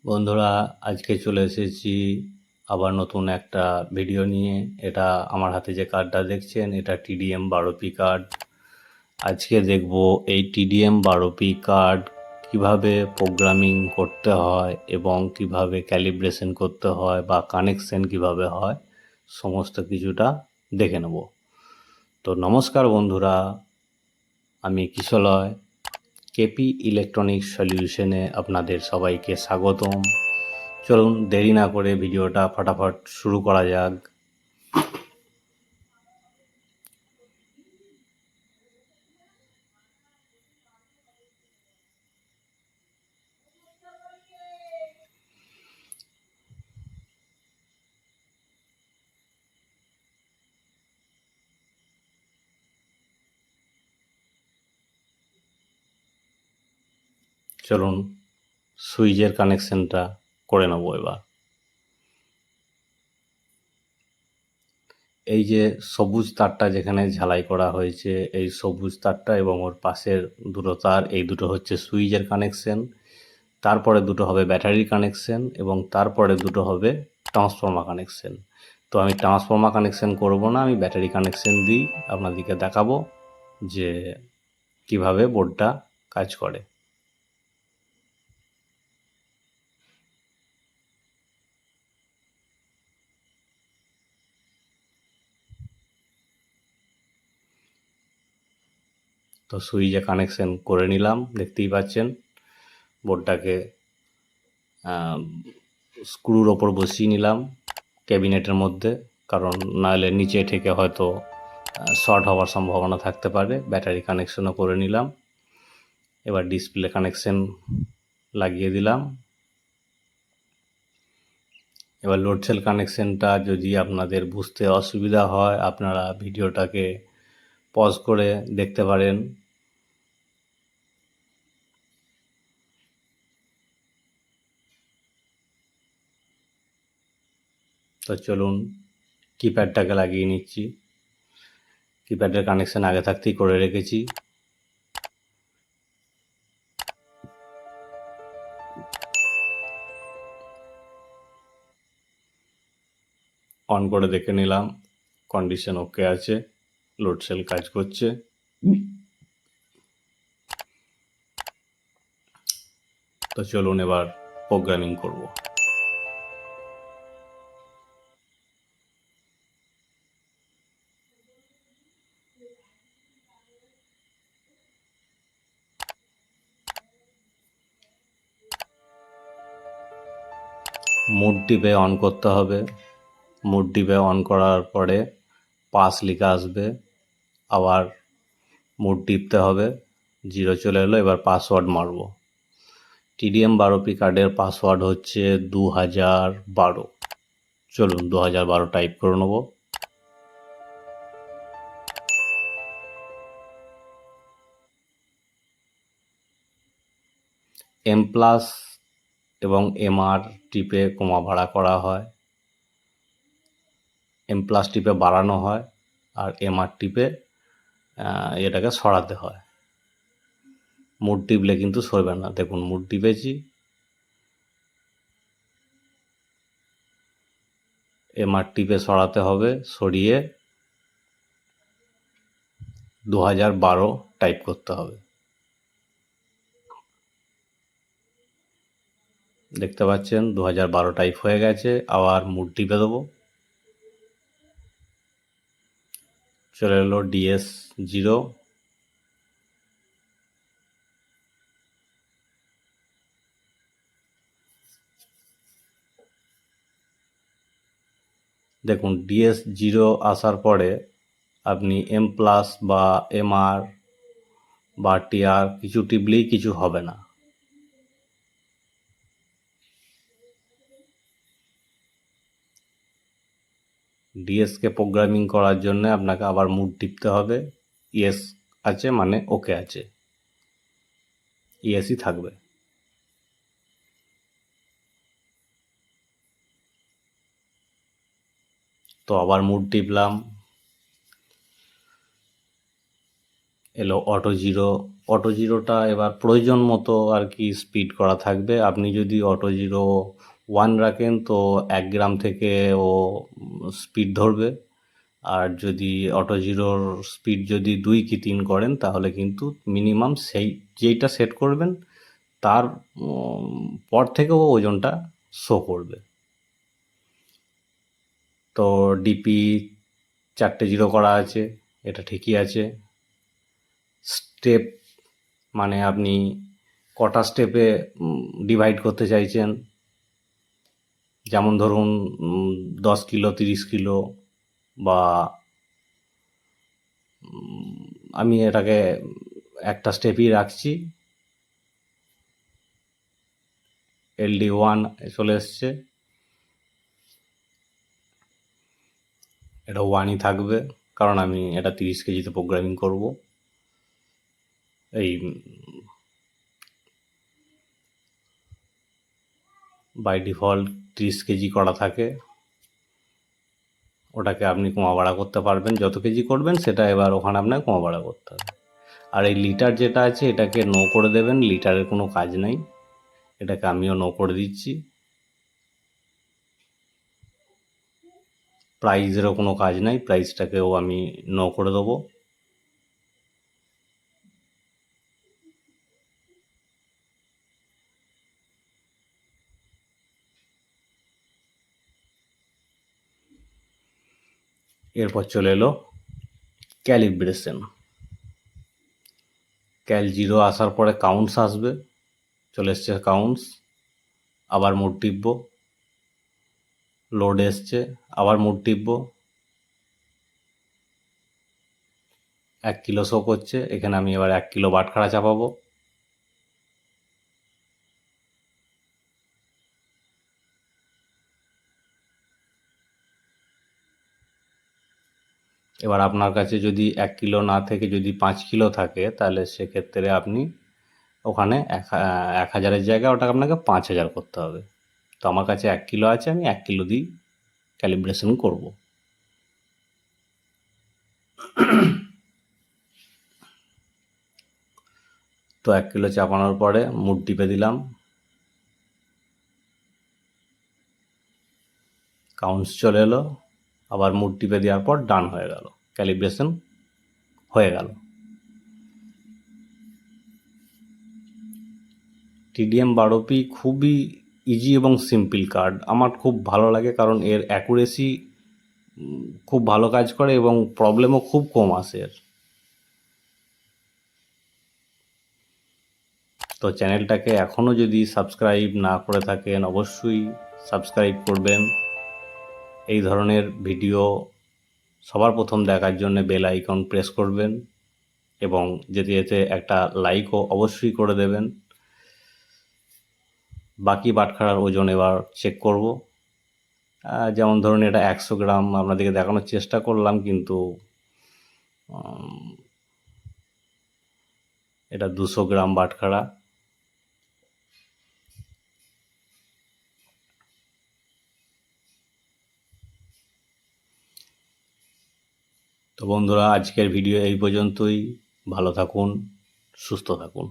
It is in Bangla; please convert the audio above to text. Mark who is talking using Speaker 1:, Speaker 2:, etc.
Speaker 1: বন্ধুরা, আজকে চলে এসেছি আবার নতুন একটা ভিডিও নিয়ে। এটা আমার হাতে যে কার্ডটা দেখছেন, এটা TDM 12P কার্ড। আজকে দেখব এই TDM 12P কার্ড কিভাবে প্রোগ্রামিং করতে হয় এবং কিভাবে ক্যালিব্রেশন করতে হয় বা কানেকশন কিভাবে হয়, সমস্ত কিছুটা দেখে নেব। তো নমস্কার বন্ধুরা, আমি কিশলয়। কেপি ইলেকট্রনিক্স সলিউশনে আপনাদের সবাইকে স্বাগতম। চলুন দেরি না করে ভিডিওটা ফটাফট শুরু করা যাক। চলুন সুইচের কানেকশনটা করে নেব এবার। এই যে সবুজ তারটা যেখানে ঝালাই করা হয়েছে, এই সবুজ তারটা এবং ওর পাশের দুটো তার, এই দুটো হচ্ছে সুইচের কানেকশন। তারপরে দুটো হবে ব্যাটারির কানেকশন এবং তারপরে দুটো হবে ট্রান্সফর্মার কানেকশন। তো আমি ট্রান্সফর্মার কানেকশন করব না, আমি ব্যাটারি কানেকশন দিই আপনাদেরকে দেখাবো যে কিভাবে বোর্ডটা কাজ করে। তো সুইচে কানেকশন করে নিলাম, দেখতেই পাচ্ছেন। বোর্ডটাকে স্ক্রুর ওপর বসিয়ে নিলাম ক্যাবিনেটের মধ্যে, কারণ নাহলে নিচে থেকে হয়তো শর্ট হওয়ার সম্ভাবনা থাকতে পারে। ব্যাটারি কানেকশনও করে নিলাম। এবার ডিসপ্লে কানেকশন লাগিয়ে দিলাম। এবার লোড সেল কানেকশনটা যদি আপনাদের বুঝতে অসুবিধা হয়, আপনারা ভিডিওটাকে পজ করে দেখতে পারেন। তো চলুন কিপ্যাডটাকে লাগিয়ে নিচ্ছি। কিপ্যাডের কানেকশন আগে থাকতেই করে রেখেছি। অন করে দেখে নিলাম, কন্ডিশন ওকে আছে, লোড সেল কাজ করছে। তো চলুন এবার প্রোগ্রামিং করব। মোড টিপে অন করতে হবে। মোড টিপে অন করার পরে পাস লেখা আসবে, আবার মোড টিপতে হবে। 0 চলে এলো, এবার পাসওয়ার্ড মারব। TDM 12P কার্ডের পাসওয়ার্ড হচ্ছে 2012। চলুন 2012 টাইপ করে নেব। M+ এবং MR টিপে কমা ভাড়া করা হয়। M+ টিপে বাড়ানো হয় আর MR টিপে এটাকে সরাতে হয়। মোড টিপলে কিন্তু সরবে না। দেখুন মোড টিপেছি, MR টিপে সরাতে হবে, সরিয়ে 2012 টাইপ করতে হবে। দেখতে পাচ্ছেন 2012 টাইপ হয়ে গেছে। আবার মোড টিপে দেবো, চলে এলো DS0। দেখুন DS0 আসার পরে আপনি M+ বা MR বা TR কিছু টিপলেই কিছু হবে না। ডিএসকে প্রোগ্রামিং করার জন্য আপনাকে আবার মোড টিপতে হবে। ইয়েস আছে মানে ওকে আছে, ইয়েসই থাকবে। তো আবার মোড টিপলাম, এলো অটো 0, অটো জিরোটা এবার প্রয়োজন মতো আর কি স্পিড করা থাকবে। আপনি যদি অটো জিরো 1 রাখেন তো 1 গ্রাম থেকে ও স্পিড ধরবে, আর যদি অটো জিরোর স্পিড যদি 2 কি 3 করেন তাহলে কিন্তু মিনিমাম সেই যেইটা সেট করবেন তার পর থেকেও ওজনটা শো করবে। তো ডিপি 4টে জিরো করা আছে, এটা ঠিকই আছে। স্টেপ মানে আপনি কটা স্টেপে ডিভাইড করতে চাইছেন, যেমন ধরুন 10 কিলো 30 কিলো বা আমি এটাকে একটা স্টেপই রাখছি। LD1 চলে এসছে, এটা 1ই থাকবে কারণ আমি এটা 30 কেজিতে প্রোগ্রামিং করব। এই বাই ডিফল্ট 30 কেজি করা থাকে, ওটাকে আপনি কমা বাড়া করতে পারবেন, যত কেজি করবেন সেটা এবার ওখানে আপনাকে কমা বাড়া করতে হবে। আর এই লিটার যেটা আছে এটাকে নো করে দেবেন, লিটারের কোনো কাজ নেই, এটাকে আমিও নো করে দিচ্ছি। প্রাইজেরও কোনো কাজ নাই, প্রাইসটাকেও আমি নো করে দেবো। এরপর চলে এলো ক্যালিব্রেশন। ক্যাল জিরো আসার পরে কাউন্টস আসবে, চলে এসছে কাউন্টস, আবার মোড টিপব, লোড এসছে, আবার মোড টিপব, 1 কিলো শো করছে, এখানে আমি এবার 1 কিলো বাটখারা চাপাবো। এবার আপনার কাছে যদি 1 কিলো না থেকে যদি 5 কিলো থাকে তাহলে সেক্ষেত্রে আপনি ওখানে 1000-এর জায়গায় ওটাকে আপনাকে 5000 করতে হবে। তো আমার কাছে 1 কিলো আছে, আমি 1 কিলো দিই ক্যালিব্রেশন করব। তো 1 কিলো চাপানোর পরে মুড টিপে দিলাম, কাউন্টস চলে এলো, আবার মুড টিপে দেওয়ার পর ডান হয়ে গেল, ক্যালিব্রেশন হয়ে গেল। TDM 12P খুবই ইজি এবং সিম্পল কার্ড, আমার খুব ভালো লাগে কারণ এর অ্যাকুরেসি খুব ভালো কাজ করে এবং প্রবলেমও খুব কম আসে এর। তো চ্যানেলটাকে এখনও যদি সাবস্ক্রাইব না করে থাকেন অবশ্যই সাবস্ক্রাইব করবেন। এই ধরনের ভিডিও সবার প্রথম দেখার জন্য বেল আইকন প্রেস করবেন এবং যেতে যেতে একটা লাইকও অবশ্যই করে দেবেন। বাকি বাটখারার ওজন এবার চেক করব। যেমন ধরুন এটা 100 গ্রাম আপনাদেরকে দেখানোর চেষ্টা করলাম, কিন্তু এটা 200 গ্রাম বাটখারা। তো বন্ধুরা আজকের ভিডিও এই পর্যন্তই, ভালো থাকুন, সুস্থ থাকুন।